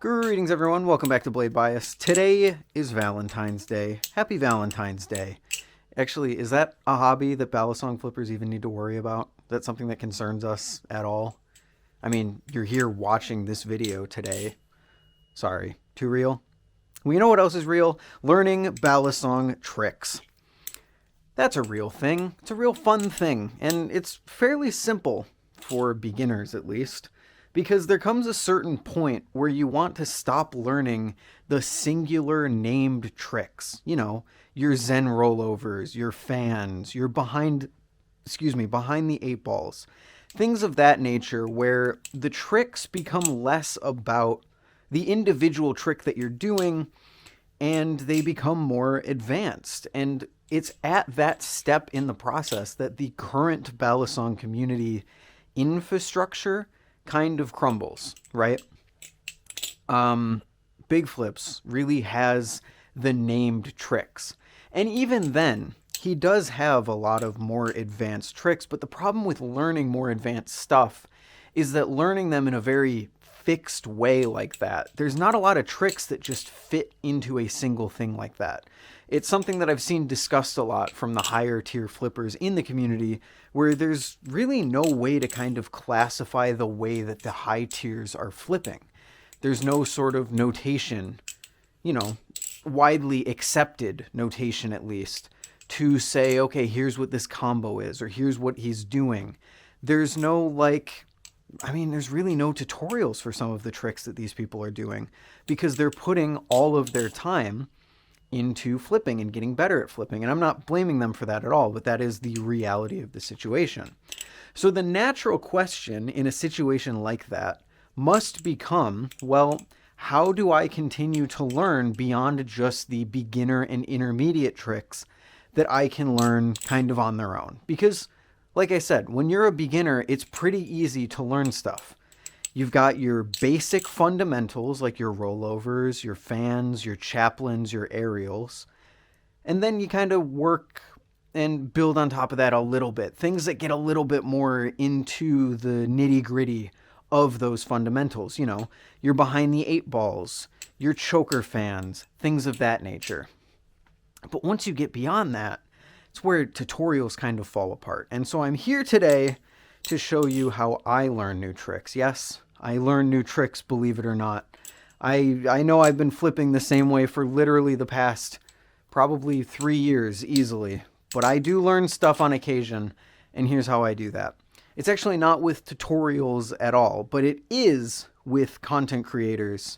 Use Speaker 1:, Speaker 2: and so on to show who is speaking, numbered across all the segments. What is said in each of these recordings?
Speaker 1: Greetings everyone, welcome back to Blade Bias. Today is Valentine's Day. Happy Valentine's Day. Actually, is that a hobby that Balisong flippers even need to worry about? Is that something that concerns us at all? I mean, you're here watching this video today. Sorry, too real? Well, you know what else is real? Learning Balisong tricks. That's a real thing. It's a real fun thing, and it's fairly simple, for beginners at least. Because there comes a certain point where you want to stop learning the singular named tricks. You know, your Zen rollovers, your fans, your behind the eight balls. Things of that nature where the tricks become less about the individual trick that you're doing and they become more advanced. And it's at that step in the process that the current Balisong community infrastructure kind of crumbles, right? Big Flips really has the named tricks. And even then, he does have a lot of more advanced tricks, but the problem with learning more advanced stuff is that learning them in a very fixed way like that, there's not a lot of tricks that just fit into a single thing like that. It's something that I've seen discussed a lot from the higher tier flippers in the community, where there's really no way to kind of classify the way that the high tiers are flipping. There's no sort of notation, you know, widely accepted notation at least, to say, okay, here's what this combo is, or here's what he's doing. There's no there's really no tutorials for some of the tricks that these people are doing, because they're putting all of their time into flipping and getting better at flipping. And I'm not blaming them for that at all, but that is the reality of the situation. So the natural question in a situation like that must become, well, how do I continue to learn beyond just the beginner and intermediate tricks that I can learn kind of on their own? Because, like I said, when you're a beginner, it's pretty easy to learn stuff. You've got your basic fundamentals like your rollovers, your fans, your chaplains, your aerials. And then you kind of work and build on top of that a little bit. Things that get a little bit more into the nitty-gritty of those fundamentals. You know, your behind the eight balls, your choker fans, things of that nature. But once you get beyond that, it's where tutorials kind of fall apart. And so I'm here today to show you how I learn new tricks. Yes, I learn new tricks, believe it or not. I know I've been flipping the same way for literally the past probably 3 years easily, but I do learn stuff on occasion, and here's how I do that. It's actually not with tutorials at all, but it is with content creators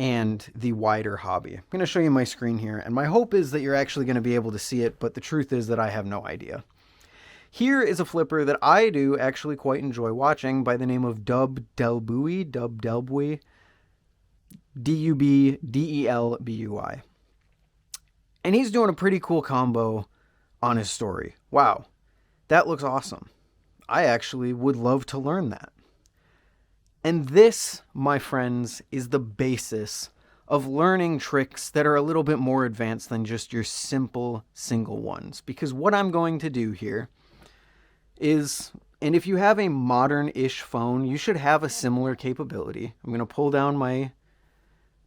Speaker 1: and the wider hobby. I'm going to show you my screen here, and my hope is that you're actually going to be able to see it, but the truth is that I have no idea. Here is a flipper that I do actually quite enjoy watching by the name of Dub Delbui, Dubdelbui. And he's doing a pretty cool combo on his story. Wow, that looks awesome. I actually would love to learn that. And this, my friends, is the basis of learning tricks that are a little bit more advanced than just your simple single ones. Because what I'm going to do here is, and if you have a modern-ish phone, you should have a similar capability. I'm going to pull down my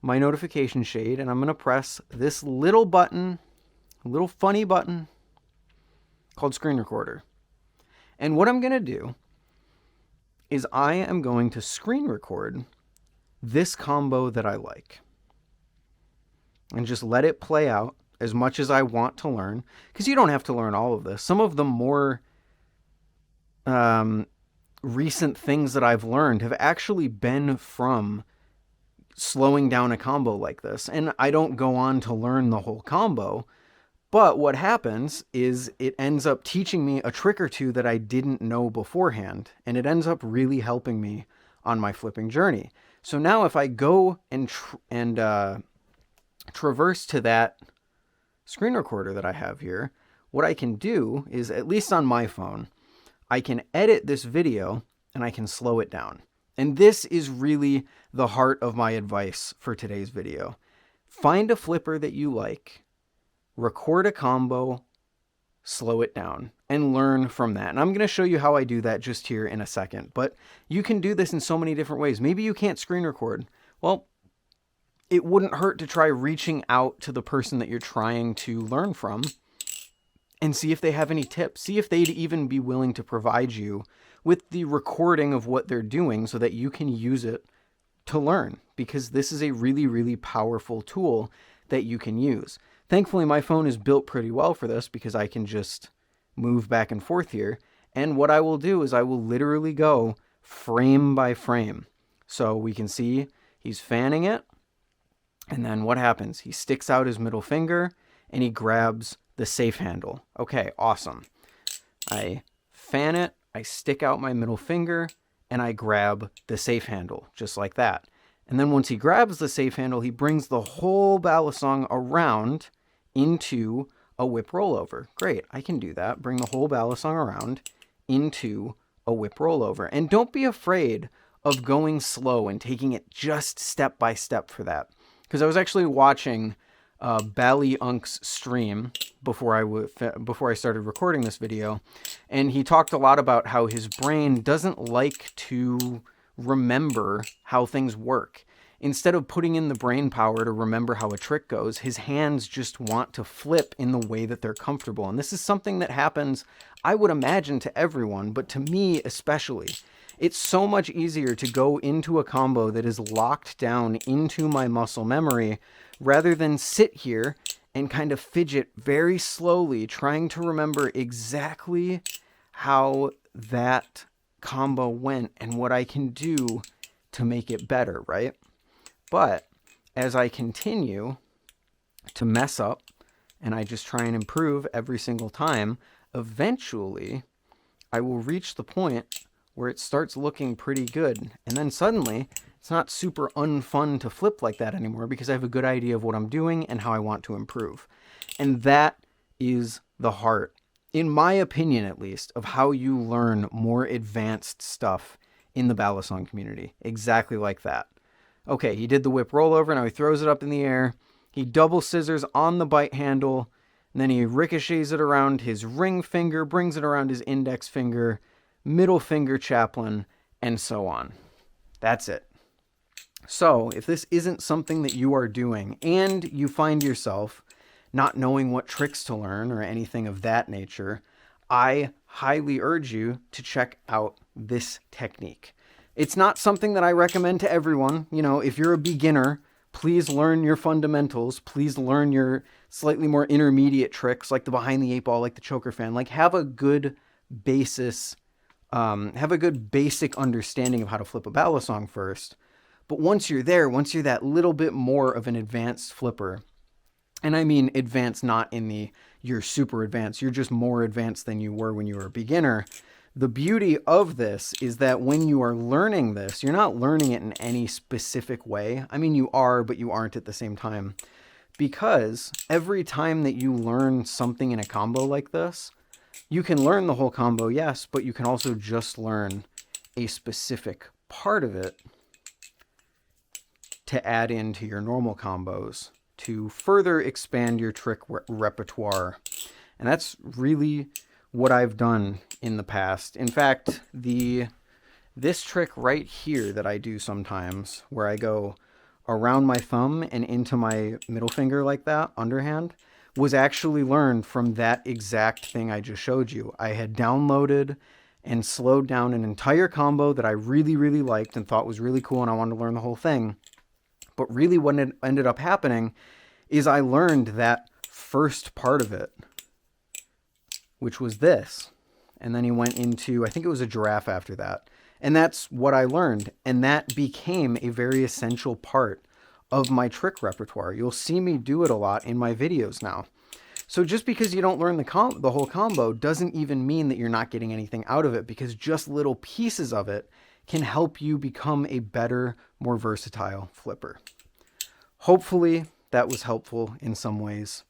Speaker 1: notification shade, and I'm going to press this little button, a little funny button called Screen Recorder. And what I'm going to do is I am going to screen record this combo that I like. And just let it play out as much as I want to learn, because you don't have to learn all of this. Some of the more recent things that I've learned have actually been from slowing down a combo like this. And I don't go on to learn the whole combo, but what happens is it ends up teaching me a trick or two that I didn't know beforehand, and it ends up really helping me on my flipping journey. So now if I go and traverse to that screen recorder that I have here, what I can do is, at least on my phone, I can edit this video and I can slow it down. And this is really the heart of my advice for today's video. Find a flipper that you like, record a combo, slow it down, and learn from that. And I'm going to show you how I do that just here in a second. But you can do this in so many different ways. Maybe you can't screen record. Well, it wouldn't hurt to try reaching out to the person that you're trying to learn from and see if they have any tips. See if they'd even be willing to provide you with the recording of what they're doing so that you can use it to learn, because this is a really, really powerful tool that you can use. Thankfully, my phone is built pretty well for this because I can just move back and forth here. And what I will do is I will literally go frame by frame. So we can see he's fanning it. And then what happens? He sticks out his middle finger and he grabs the safe handle. Okay, awesome. I fan it, I stick out my middle finger, and I grab the safe handle, just like that. And then once he grabs the safe handle, he brings the whole balisong around into a whip rollover. Great, I can do that. Bring the whole balisong around into a whip rollover. And don't be afraid of going slow and taking it just step by step for that. Because I was actually watching Balisong's stream before I started recording this video, and he talked a lot about how his brain doesn't like to remember how things work. Instead of putting in the brain power to remember how a trick goes, his hands just want to flip in the way that they're comfortable. And this is something that happens, I would imagine, to everyone, but to me especially. It's so much easier to go into a combo that is locked down into my muscle memory rather than sit here and kind of fidget very slowly, trying to remember exactly how that combo went and what I can do to make it better, right? But as I continue to mess up and I just try and improve every single time, eventually I will reach the point where it starts looking pretty good. And then suddenly it's not super unfun to flip like that anymore because I have a good idea of what I'm doing and how I want to improve. And that is the heart, in my opinion at least, of how you learn more advanced stuff in the Balisong community. Exactly like that. Okay, he did the whip rollover, now he throws it up in the air. He double scissors on the bite handle, and then he ricochets it around his ring finger, brings it around his index finger, middle finger chaplain, and so on. That's it. So if this isn't something that you are doing and you find yourself not knowing what tricks to learn or anything of that nature, I highly urge you to check out this technique. It's not something that I recommend to everyone. You know, if you're a beginner, please learn your fundamentals. Please learn your slightly more intermediate tricks like the behind the eight ball, like the choker fan. Like have a good basis, have a good basic understanding of how to flip a balisong first. But once you're there, once you're that little bit more of an advanced flipper, and I mean advanced not in the you're super advanced, you're just more advanced than you were when you were a beginner. The beauty of this is that when you are learning this, you're not learning it in any specific way. I mean, you are, but you aren't at the same time. Because every time that you learn something in a combo like this, you can learn the whole combo, yes, but you can also just learn a specific part of it to add into your normal combos to further expand your trick repertoire. And that's really what I've done in the past. In fact, this trick right here that I do sometimes, where I go around my thumb and into my middle finger like that, underhand, was actually learned from that exact thing I just showed you. I had downloaded and slowed down an entire combo that I really, really liked and thought was really cool, and I wanted to learn the whole thing. But really what ended up happening is I learned that first part of it, which was this. And then he went into, I think it was a giraffe after that. And that's what I learned. And that became a very essential part of my trick repertoire. You'll see me do it a lot in my videos now. So just because you don't learn the whole combo doesn't even mean that you're not getting anything out of it, because just little pieces of it can help you become a better, more versatile flipper. Hopefully that was helpful in some ways.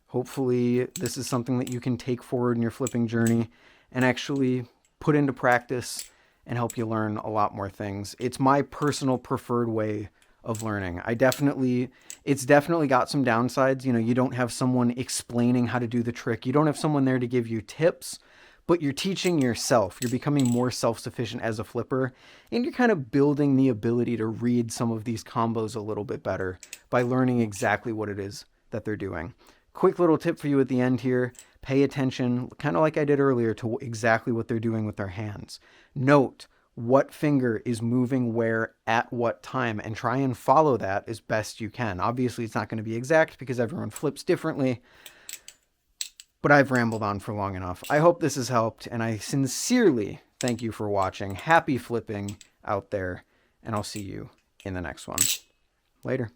Speaker 1: Hopefully this is something that you can take forward in your flipping journey and actually put into practice and help you learn a lot more things. It's my personal preferred way of learning. It's definitely got some downsides. You know, you don't have someone explaining how to do the trick. You don't have someone there to give you tips, but you're teaching yourself. You're becoming more self-sufficient as a flipper, and you're kind of building the ability to read some of these combos a little bit better by learning exactly what it is that they're doing. Quick little tip for you at the end here. Pay attention, kind of like I did earlier, to exactly what they're doing with their hands. Note what finger is moving where at what time, and try and follow that as best you can. Obviously, it's not going to be exact because everyone flips differently, but I've rambled on for long enough. I hope this has helped, and I sincerely thank you for watching. Happy flipping out there, and I'll see you in the next one. Later.